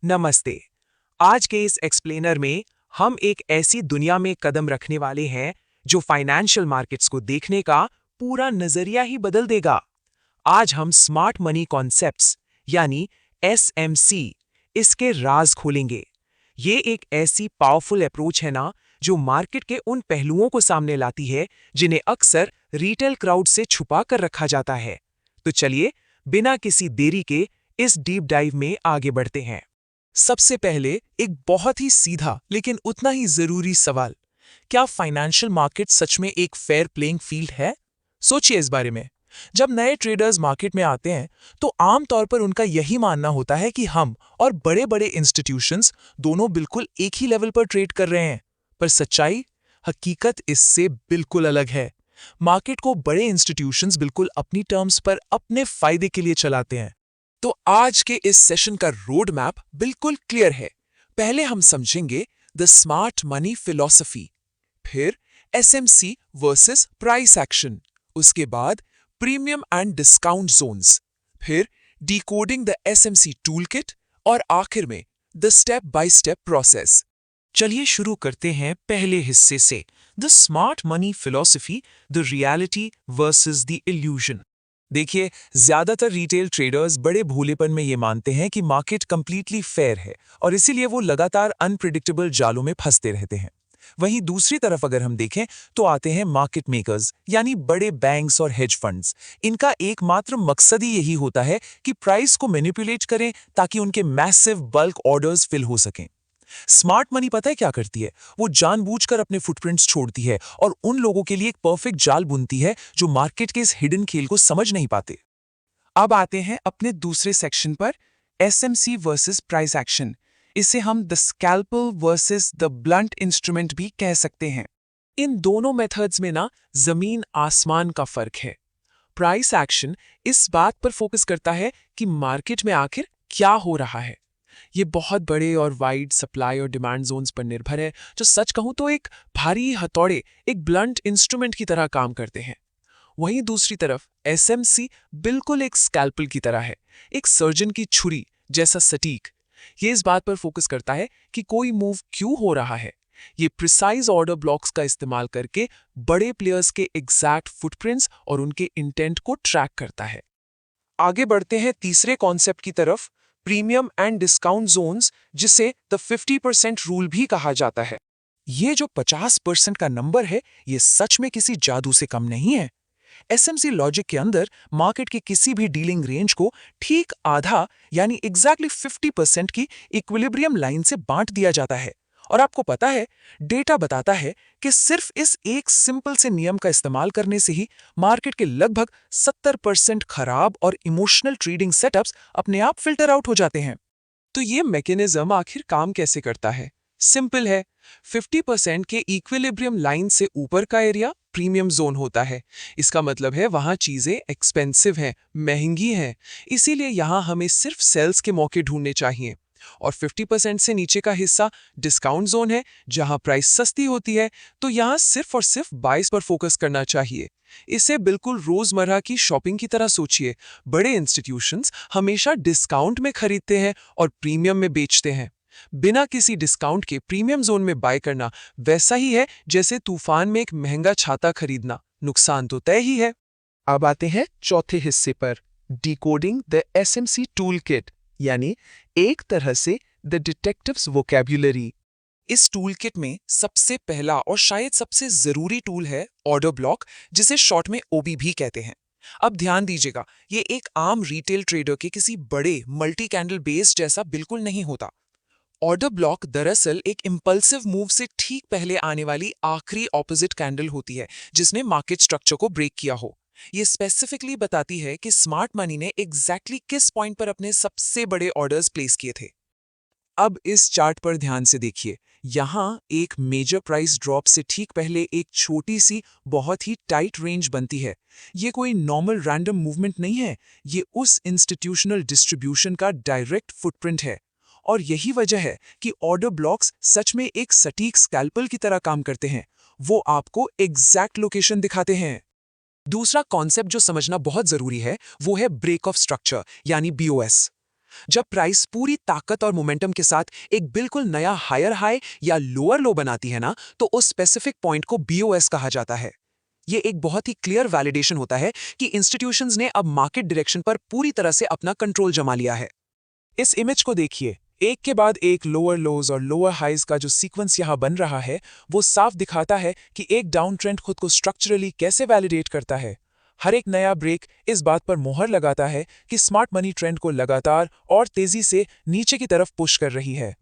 नमस्ते। आज के इस एक्सप्लेनर में हम एक ऐसी दुनिया में कदम रखने वाले हैं जो फाइनेंशियल मार्केट्स को देखने का पूरा नजरिया ही बदल देगा। आज हम स्मार्ट मनी कॉन्सेप्ट्स यानी एसएमसी इसके राज खोलेंगे। ये एक ऐसी पावरफुल अप्रोच है ना जो मार्केट के उन पहलुओं को सामने लाती है जिन्हें अक्सर रिटेल क्राउड से छुपा कर रखा जाता है। तो चलिए बिना किसी देरी के इस डीप डाइव में आगे बढ़ते हैं। सबसे पहले एक बहुत ही सीधा लेकिन उतना ही जरूरी सवाल, क्या फाइनेंशियल मार्केट सच में एक फेयर प्लेइंग फील्ड है? सोचिए इस बारे में। जब नए ट्रेडर्स मार्केट में आते हैं तो आमतौर पर उनका यही मानना होता है कि हम और बड़े बड़े इंस्टीट्यूशंस दोनों बिल्कुल एक ही लेवल पर ट्रेड कर रहे हैं। पर सच्चाई, हकीकत इससे बिल्कुल अलग है। मार्केट को बड़े इंस्टीट्यूशंस बिल्कुल अपनी टर्म्स पर अपने फायदे के लिए चलाते हैं। तो आज के इस सेशन का रोड मैप बिल्कुल क्लियर है। पहले हम समझेंगे द स्मार्ट मनी फिलॉसफी, फिर एसएमसी वर्सेस प्राइस एक्शन, उसके बाद प्रीमियम एंड डिस्काउंट जोन्स, फिर डिकोडिंग द एसएमसी टूलकिट और आखिर में the step by step process. चलिए शुरू करते हैं पहले हिस्से से, the smart money philosophy, the reality versus the illusion. देखिए, ज्यादातर रिटेल ट्रेडर्स बड़े भोलेपन में ये मानते हैं कि मार्केट कंप्लीटली फेयर है और इसीलिए वो लगातार अनप्रिडिक्टेबल जालों में फंसते रहते हैं। वहीं दूसरी तरफ अगर हम देखें तो आते हैं मार्केट मेकर्स यानी बड़े बैंक्स और हेज फंड्स। इनका एकमात्र मकसद ही यही होता है कि प्राइस को मैनिपुलेट करें ताकि उनके मैसिव बल्क ऑर्डर्स फिल हो सकें। स्मार्ट मनी पता है क्या करती है? वो जानबूझकर अपने फुटप्रिंट्स छोड़ती है और उन लोगों के लिए एक परफेक्ट जाल बुनती है जो मार्केट के इस हिडन खेल को समझ नहीं पाते। अब आते हैं अपने दूसरे सेक्शन पर, एसएमसी वर्सेस प्राइस एक्शन। इसे हम the scalpel versus the blunt instrument भी कह सकते हैं। इन दोनों मेथड्स में ना जमीन आसमान का फर्क है। प्राइस एक्शन इस बात पर फोकस करता है कि मार्केट में आखिर क्या हो रहा है। ये बहुत बड़े और वाइड सप्लाई और डिमांड जोन्स पर निर्भर है, जो सच कहूं तो एक भारी हथौड़े, एक ब्लंट इंस्ट्रूमेंट की तरह काम करते हैं। वहीं दूसरी तरफ एसएमसी बिल्कुल एक स्कैल्पल की तरह है, एक सर्जन की छुरी जैसा सटीक। ये इस बात पर फोकस करता है कि कोई मूव क्यों हो रहा है। ये प्रिसाइज ऑर्डर ब्लॉक्स का इस्तेमाल करके बड़े प्लेयर्स के एग्जैक्ट फुटप्रिंट्स और उनके इंटेंट को ट्रैक करता है। आगे बढ़ते हैं तीसरे कॉन्सेप्ट की तरफ, प्रीमियम एंड डिस्काउंट जोन्स, जिसे द 50% रूल भी कहा जाता है। ये जो 50% का नंबर है, ये सच में किसी जादू से कम नहीं है। एसएमसी लॉजिक के अंदर मार्केट की किसी भी डीलिंग रेंज को ठीक आधा यानी एग्जैक्टली 50% की इक्विलिब्रियम लाइन से बांट दिया जाता है। और आपको पता है, डेटा बताता है कि सिर्फ इस एक सिंपल से नियम का इस्तेमाल करने से ही मार्केट के लगभग 70% खराब और इमोशनल ट्रेडिंग सेटअप्स अपने आप फिल्टर आउट हो जाते हैं। तो ये मैकेनिज्म आखिर काम कैसे करता है? सिंपल है। 50% के इक्विलिब्रियम लाइन से ऊपर का एरिया प्रीमियम जोन होता है। इसका मतलब है वहां चीजें एक्सपेंसिव हैं, महंगी हैं। इसीलिए यहां हमें सिर्फ सेल्स के मौके ढूंढने चाहिए। और 50% से नीचे का हिस्सा डिस्काउंट जोन है, जहां प्राइस सस्ती होती है। तो यहां सिर्फ और सिर्फ बाइस पर फोकस करना चाहिए। इसे बिल्कुल रोजमर्रा की शॉपिंग की तरह सोचिए। बड़े इंस्टीट्यूशंस हमेशा डिस्काउंट में खरीदते हैं और प्रीमियम में बेचते हैं। बिना किसी डिस्काउंट के प्रीमियम जोन में बाय करना वैसा ही है जैसे तूफान में एक महंगा छाता खरीदना। नुकसान तो तय ही है। अब आते हैं चौथे हिस्से पर, decoding the SMC tool kit, यानी एक तरह से द डिटेक्टिव्स वोकैब्युलरी। इस टूल किट में सबसे पहला और शायद सबसे जरूरी टूल है ऑर्डर ब्लॉक, जिसे शॉर्ट में ओबी भी कहते हैं। अब ध्यान दीजिएगा, ये एक आम रिटेल ट्रेडर के किसी बड़े मल्टी कैंडल बेस जैसा बिल्कुल नहीं होता। ऑर्डर ब्लॉक दरअसल एक इंपल्सिव मूव से ठीक पहले आने वाली आखिरी ऑपोजिट कैंडल होती है, जिसने मार्केट स्ट्रक्चर को ब्रेक किया हो। ये स्पेसिफिकली बताती है कि स्मार्ट मनी ने एग्जैक्टली किस पॉइंट पर अपने सबसे बड़े ऑर्डर्स प्लेस किए थे। अब इस चार्ट पर ध्यान से देखिए। यहाँ एक मेजर प्राइस ड्रॉप से ठीक पहले एक छोटी सी बहुत ही टाइट रेंज बनती है। ये कोई नॉर्मल रैंडम मूवमेंट नहीं है, ये उस इंस्टीट्यूशनल डिस्ट्रीब्यूशन का डायरेक्ट फुटप्रिंट है। और यही वजह है कि ऑर्डर ब्लॉक्स सच में एक सटीक स्कैल्पल की तरह काम करते हैं। वो आपको एग्जैक्ट लोकेशन दिखाते हैं। दूसरा कॉन्सेप्ट जो समझना बहुत जरूरी है वो है ब्रेक ऑफ स्ट्रक्चर यानी बीओएस। जब प्राइस पूरी ताकत और मोमेंटम के साथ एक बिल्कुल नया हायर हाई या लोअर लो बनाती है ना, तो उस स्पेसिफिक पॉइंट को बीओएस कहा जाता है। ये एक बहुत ही क्लियर वैलिडेशन होता है कि इंस्टीट्यूशंस ने अब मार्केट डायरेक्शन पर पूरी तरह से अपना कंट्रोल जमा लिया है। इस इमेज को देखिए, एक के बाद एक लोअर लोज और लोअर हाइज का जो सीक्वेंस यहां बन रहा है, वो साफ दिखाता है कि एक डाउन ट्रेंड खुद को स्ट्रक्चरली कैसे वैलिडेट करता है। हर एक नया ब्रेक इस बात पर मोहर लगाता है कि स्मार्ट मनी ट्रेंड को लगातार और तेजी से नीचे की तरफ पुश कर रही है।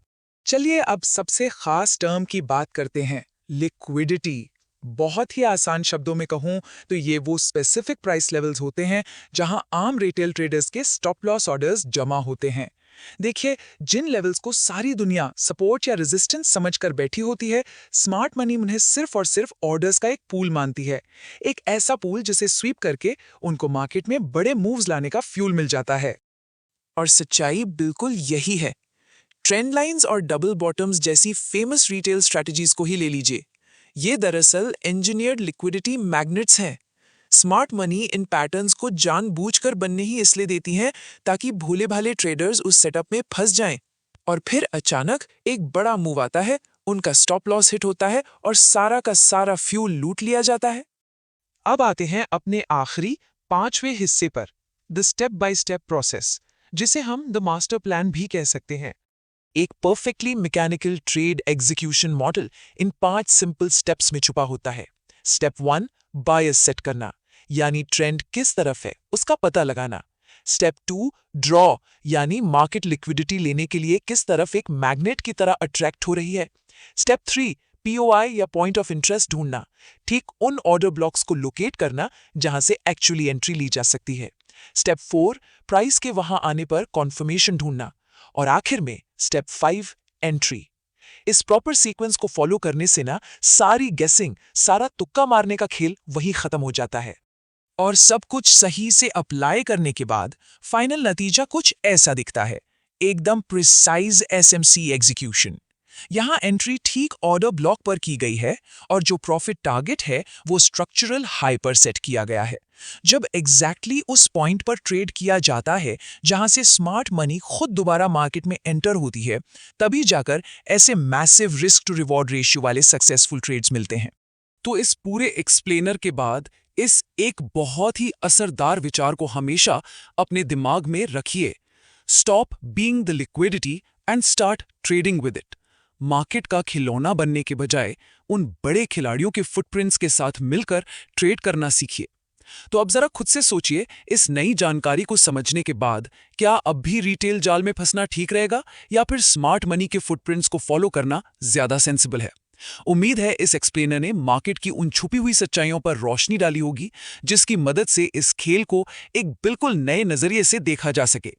चलिए अब सबसे खास टर्म की बात करते हैं, लिक्विडिटी। बहुत ही आसान शब्दों में कहूं तो ये वो स्पेसिफिक प्राइस लेवल्स होते हैं जहां आम रिटेल ट्रेडर्स के स्टॉप लॉस ऑर्डर्स जमा होते हैं। देखिए, जिन लेवल्स को सारी दुनिया सपोर्ट या रेजिस्टेंस समझकर बैठी होती है, स्मार्ट मनी उन्हें सिर्फ और सिर्फ ऑर्डर्स का एक पूल मानती है। एक ऐसा पूल जिसे स्वीप करके उनको मार्केट में बड़े मूव्स लाने का फ्यूल मिल जाता है। और सच्चाई बिल्कुल यही है। ट्रेंड लाइंस और डबल बॉटम्स जैसी फेमस रिटेल स्ट्रैटेजीज को ही ले लीजिए। ये दरअसल इंजीनियर्ड लिक्विडिटी मैग्नेट्स हैं। स्मार्ट मनी इन पैटर्न्स को जानबूझकर बनने ही इसलिए देती हैं ताकि भोले भाले ट्रेडर्स उस सेटअप में फंस जाएं। और फिर अचानक एक बड़ा मूव आता है, उनका स्टॉप लॉस हिट होता है और सारा का सारा फ्यूल लूट लिया जाता है। अब आते हैं अपने आखिरी 5वें हिस्से पर, the step by step process, जिसे हम द मास्टर प्लान भी कह सकते हैं। एक perfectly mechanical trade execution model in 5 simple steps में छुपा होता है। स्टेप 1, बायस सेट करना, यानी ट्रेंड किस तरफ है उसका पता लगाना। स्टेप 2, ड्रॉ, यानी मार्केट लिक्विडिटी लेने के लिए किस तरफ एक मैग्नेट की तरह अट्रैक्ट हो रही है। स्टेप 3, पीओआई या पॉइंट ऑफ इंटरेस्ट ढूंढना, ठीक उन ऑर्डर ब्लॉक्स को लोकेट करना जहां से एक्चुअली एंट्री ली जा सकती है। स्टेप 4, प्राइस के वहां आने पर कॉन्फर्मेशन ढूंढना। और आखिर में स्टेप 5, एंट्री। इस प्रॉपर सीक्वेंस को फॉलो करने से ना सारी गेसिंग, सारा तुक्का मारने का खेल वहीं खत्म हो जाता है। और सब कुछ सही से अप्लाई करने के बाद फाइनल नतीजा कुछ ऐसा दिखता है, एकदम प्रिसाइज एसएमसी एग्जीक्यूशन। यहां एंट्री ठीक ऑर्डर ब्लॉक पर की गई है और जो प्रॉफिट टारगेट है वो स्ट्रक्चरल हाई पर सेट किया गया है। जब एग्जैक्टली उस पॉइंट पर ट्रेड किया जाता है जहां से स्मार्ट मनी खुद दोबारा मार्केट में एंटर होती है, तभी जाकर ऐसे massive risk to reward ratio वाले सक्सेसफुल ट्रेड्स मिलते हैं। तो इस पूरे एक्सप्लेनर के बाद इस एक बहुत ही असरदार विचार को हमेशा अपने दिमाग में रखिए, stop being the liquidity and start trading with it. Market का खिलौना बनने के बजाय उन बड़े खिलाड़ियों के फुटप्रिंट्स के साथ मिलकर ट्रेड करना सीखिए। तो अब जरा खुद से सोचिए, इस नई जानकारी को समझने के बाद क्या अब भी रिटेल जाल में फंसना ठीक रहेगा या फिर स्मार्ट मनी के फुटप्रिंट्स को फॉलो करना ज्यादा सेंसिबल है। उम्मीद है इस एक्सप्लेनर ने मार्केट की उन छुपी हुई सच्चाइयों पर रोशनी डाली होगी जिसकी मदद से इस खेल को एक बिल्कुल नए नजरिए से देखा जा सके।